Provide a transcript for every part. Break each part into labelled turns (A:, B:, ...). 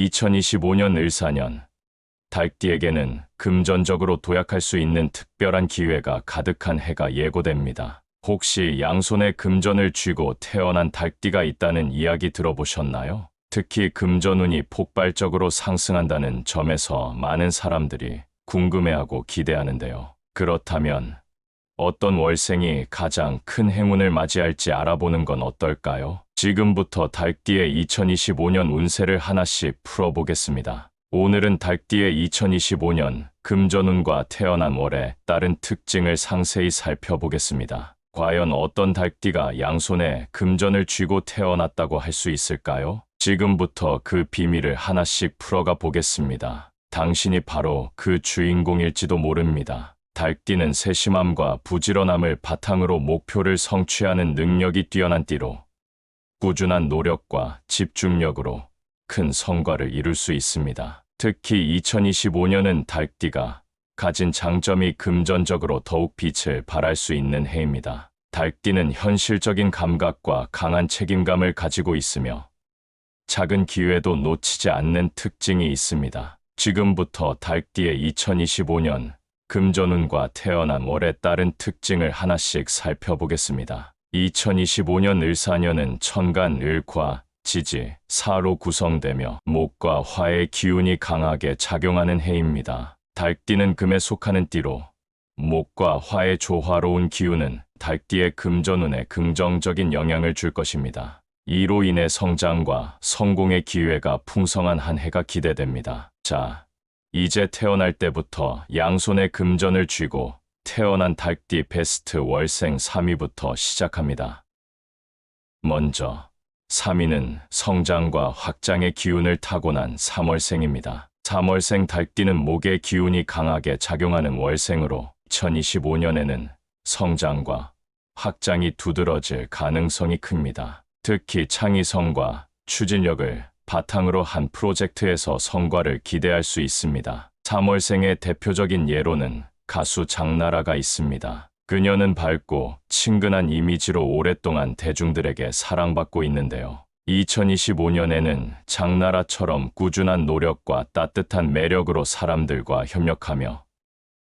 A: 2025년 을사년, 달띠에게는 금전적으로 도약할 수 있는 특별한 기회가 가득한 해가 예고됩니다. 혹시 양손에 금전을 쥐고 태어난 달띠가 있다는 이야기 들어보셨나요? 특히 금전운이 폭발적으로 상승한다는 점에서 많은 사람들이 궁금해하고 기대하는데요. 그렇다면 어떤 월생이 가장 큰 행운을 맞이할지 알아보는 건 어떨까요? 지금부터 달띠의 2025년 운세를 하나씩 풀어보겠습니다. 오늘은 달띠의 2025년 금전운과 태어난 월에 따른 특징을 상세히 살펴보겠습니다. 과연 어떤 달띠가 양손에 금전을 쥐고 태어났다고 할 수 있을까요? 지금부터 그 비밀을 하나씩 풀어가 보겠습니다. 당신이 바로 그 주인공일지도 모릅니다. 달띠는 세심함과 부지런함을 바탕으로 목표를 성취하는 능력이 뛰어난 띠로 꾸준한 노력과 집중력으로 큰 성과를 이룰 수 있습니다. 특히 2025년은 달띠가 가진 장점이 금전적으로 더욱 빛을 발할 수 있는 해입니다. 달띠는 현실적인 감각과 강한 책임감을 가지고 있으며 작은 기회도 놓치지 않는 특징이 있습니다. 지금부터 달띠의 2025년 금전운과 태어난 월에 따른 특징을 하나씩 살펴보겠습니다. 2025년 을사년은 천간, 을과, 지지, 사로 구성되며 목과 화의 기운이 강하게 작용하는 해입니다. 달띠는 금에 속하는 띠로 목과 화의 조화로운 기운은 달띠의 금전운에 긍정적인 영향을 줄 것입니다. 이로 인해 성장과 성공의 기회가 풍성한 한 해가 기대됩니다. 자, 이제 태어날 때부터 양손에 금전을 쥐고 태어난 달띠 베스트 월생 3위부터 시작합니다. 먼저 3위는 성장과 확장의 기운을 타고난 3월생입니다. 3월생 달띠는 목의 기운이 강하게 작용하는 월생으로 2025년에는 성장과 확장이 두드러질 가능성이 큽니다. 특히 창의성과 추진력을 바탕으로 한 프로젝트에서 성과를 기대할 수 있습니다. 3월생의 대표적인 예로는 가수 장나라가 있습니다. 그녀는 밝고 친근한 이미지로 오랫동안 대중들에게 사랑받고 있는데요. 2025년에는 장나라처럼 꾸준한 노력과 따뜻한 매력으로 사람들과 협력하며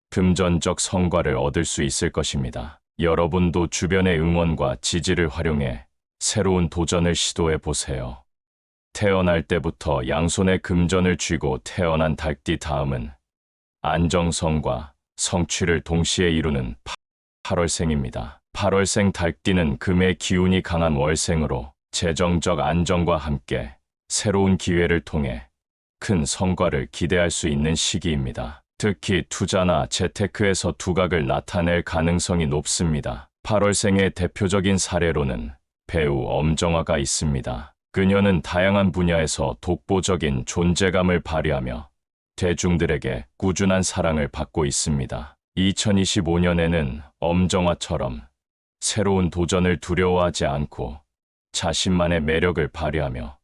A: 금전적 성과를 얻을 수 있을 것입니다. 여러분도 주변의 응원과 지지를 활용해 새로운 도전을 시도해 보세요. 태어날 때부터 양손에 금전을 쥐고 태어난 달띠 다음은 안정성과 성취를 동시에 이루는 8월생입니다. 8월생 달띠는 금의 기운이 강한 월생으로 재정적 안정과 함께 새로운 기회를 통해 큰 성과를 기대할 수 있는 시기입니다. 특히 투자나 재테크에서 두각을 나타낼 가능성이 높습니다. 8월생의 대표적인 사례로는 배우 엄정화가 있습니다. 그녀는 다양한 분야에서 독보적인 존재감을 발휘하며 대중들에게 꾸준한 사랑을 받고 있습니다. 2025년에는 엄정화처럼 새로운 도전을 두려워하지 않고 자신만의 매력을 발휘하며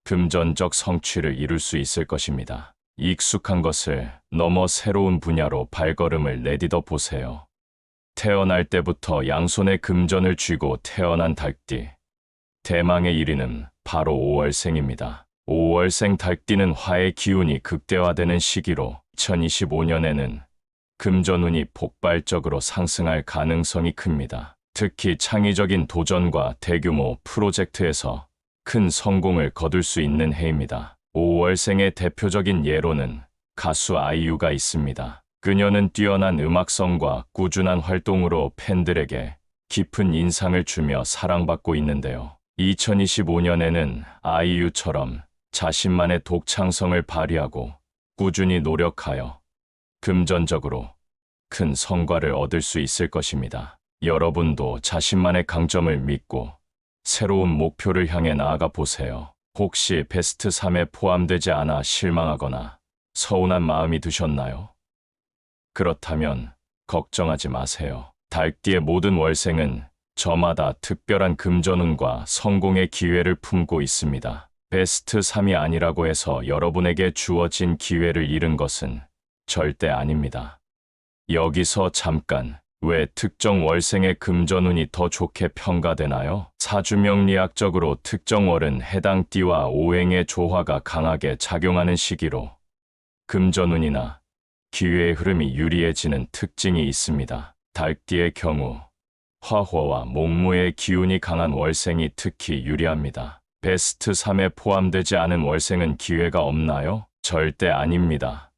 A: 금전적 성취를 이룰 수 있을 것입니다. 익숙한 것을 넘어 새로운 분야로 발걸음을 내딛어 보세요. 태어날 때부터 양손에 금전을 쥐고 태어난 달띠. 대망의 1위는 바로 5월생입니다. 5월생 달띠는 화의 기운이 극대화되는 시기로 2025년에는 금전운이 폭발적으로 상승할 가능성이 큽니다. 특히 창의적인 도전과 대규모 프로젝트에서 큰 성공을 거둘 수 있는 해입니다. 5월생의 대표적인 예로는 가수 아이유가 있습니다. 그녀는 뛰어난 음악성과 꾸준한 활동으로 팬들에게 깊은 인상을 주며 사랑받고 있는데요. 2025년에는 아이유처럼 자신만의 독창성을 발휘하고 꾸준히 노력하여 금전적으로 큰 성과를 얻을 수 있을 것입니다. 여러분도 자신만의 강점을 믿고 새로운 목표를 향해 나아가 보세요. 혹시 베스트 3에 포함되지 않아 실망하거나 서운한 마음이 드셨나요? 그렇다면 걱정하지 마세요. 달띠의 모든 월생은 저마다 특별한 금전운과 성공의 기회를 품고 있습니다. 베스트 3이 아니라고 해서 여러분에게 주어진 기회를 잃은 것은 절대 아닙니다. 여기서 잠깐 왜 특정 월생의 금전운이 더 좋게 평가되나요? 사주명리학적으로 특정 월은 해당 띠와 오행의 조화가 강하게 작용하는 시기로 금전운이나 기회의 흐름이 유리해지는 특징이 있습니다. 달띠의 경우 화호와 목무의 기운이 강한 월생이 특히 유리합니다. 베스트 3에 포함되지 않은 월생은 기회가 없나요? 절대 아닙니다.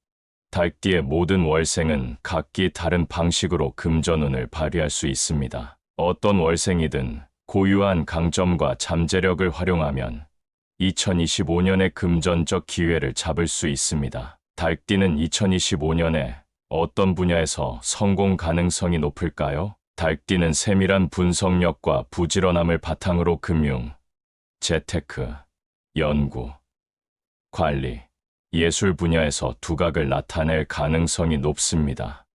A: 달띠의 모든 월생은 각기 다른 방식으로 금전운을 발휘할 수 있습니다. 어떤 월생이든 고유한 강점과 잠재력을 활용하면 2025년의 금전적 기회를 잡을 수 있습니다. 달띠는 2025년에 어떤 분야에서 성공 가능성이 높을까요? 달띠는 세밀한 분석력과 부지런함을 바탕으로 금융, 재테크, 연구, 관리, 예술 분야에서 두각을 나타낼 가능성이 높습니다.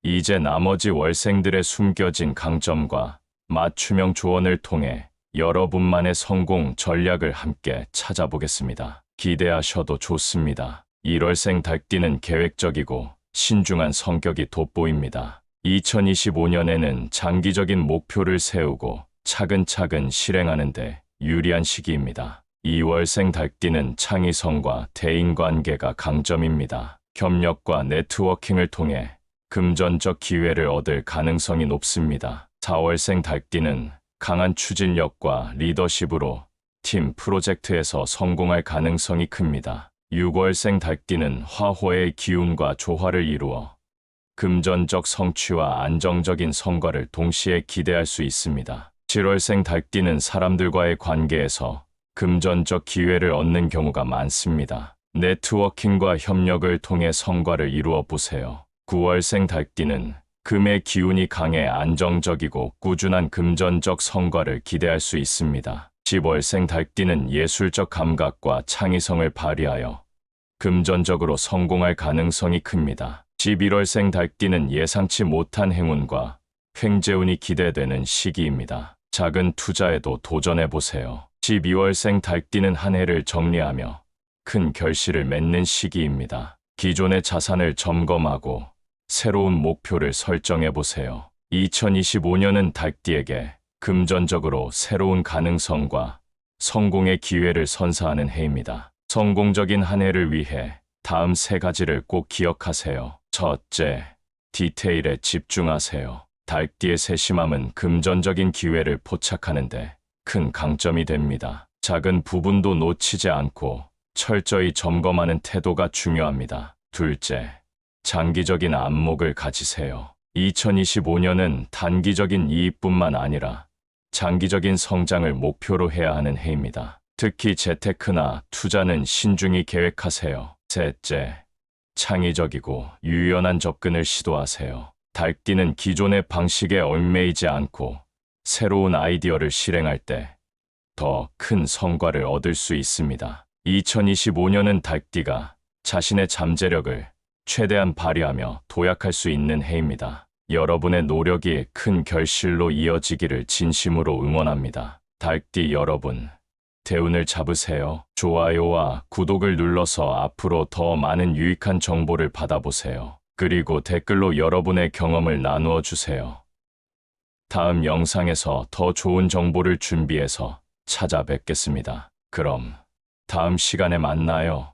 A: 이제 나머지 월생들의 숨겨진 강점과 맞춤형 조언을 통해 여러분만의 성공 전략을 함께 찾아보겠습니다. 기대하셔도 좋습니다. 1월생 달띠는 계획적이고 신중한 성격이 돋보입니다. 2025년에는 장기적인 목표를 세우고 차근차근 실행하는데 유리한 시기입니다. 2월생 달띠는 창의성과 대인관계가 강점입니다. 협력과 네트워킹을 통해 금전적 기회를 얻을 가능성이 높습니다. 4월생 달띠는 강한 추진력과 리더십으로 팀 프로젝트에서 성공할 가능성이 큽니다. 6월생 달띠는 화호의 기운과 조화를 이루어 금전적 성취와 안정적인 성과를 동시에 기대할 수 있습니다. 7월생 달띠는 사람들과의 관계에서 금전적 기회를 얻는 경우가 많습니다. 네트워킹과 협력을 통해 성과를 이루어 보세요. 9월생 달띠는 금의 기운이 강해 안정적이고 꾸준한 금전적 성과를 기대할 수 있습니다. 10월생 달띠는 예술적 감각과 창의성을 발휘하여 금전적으로 성공할 가능성이 큽니다. 11월생 달띠는 예상치 못한 행운과 횡재운이 기대되는 시기입니다. 작은 투자에도 도전해보세요. 12월생 달띠는 한 해를 정리하며 큰 결실을 맺는 시기입니다. 기존의 자산을 점검하고 새로운 목표를 설정해보세요. 2025년은 달띠에게 금전적으로 새로운 가능성과 성공의 기회를 선사하는 해입니다. 성공적인 한 해를 위해 다음 3가지를 꼭 기억하세요. 첫째, 디테일에 집중하세요. 달띠의 세심함은 금전적인 기회를 포착하는데 큰 강점이 됩니다. 작은 부분도 놓치지 않고 철저히 점검하는 태도가 중요합니다. 둘째, 장기적인 안목을 가지세요. 2025년은 단기적인 이익뿐만 아니라 장기적인 성장을 목표로 해야 하는 해입니다. 특히 재테크나 투자는 신중히 계획하세요. 셋째, 창의적이고 유연한 접근을 시도하세요. 달띠는 기존의 방식에 얽매이지 않고 새로운 아이디어를 실행할 때 더 큰 성과를 얻을 수 있습니다. 2025년은 달띠가 자신의 잠재력을 최대한 발휘하며 도약할 수 있는 해입니다. 여러분의 노력이 큰 결실로 이어지기를 진심으로 응원합니다. 달띠 여러분, 대운을 잡으세요. 좋아요와 구독을 눌러서 앞으로 더 많은 유익한 정보를 받아보세요. 그리고 댓글로 여러분의 경험을 나누어 주세요. 다음 영상에서 더 좋은 정보를 준비해서 찾아뵙겠습니다. 그럼 다음 시간에 만나요.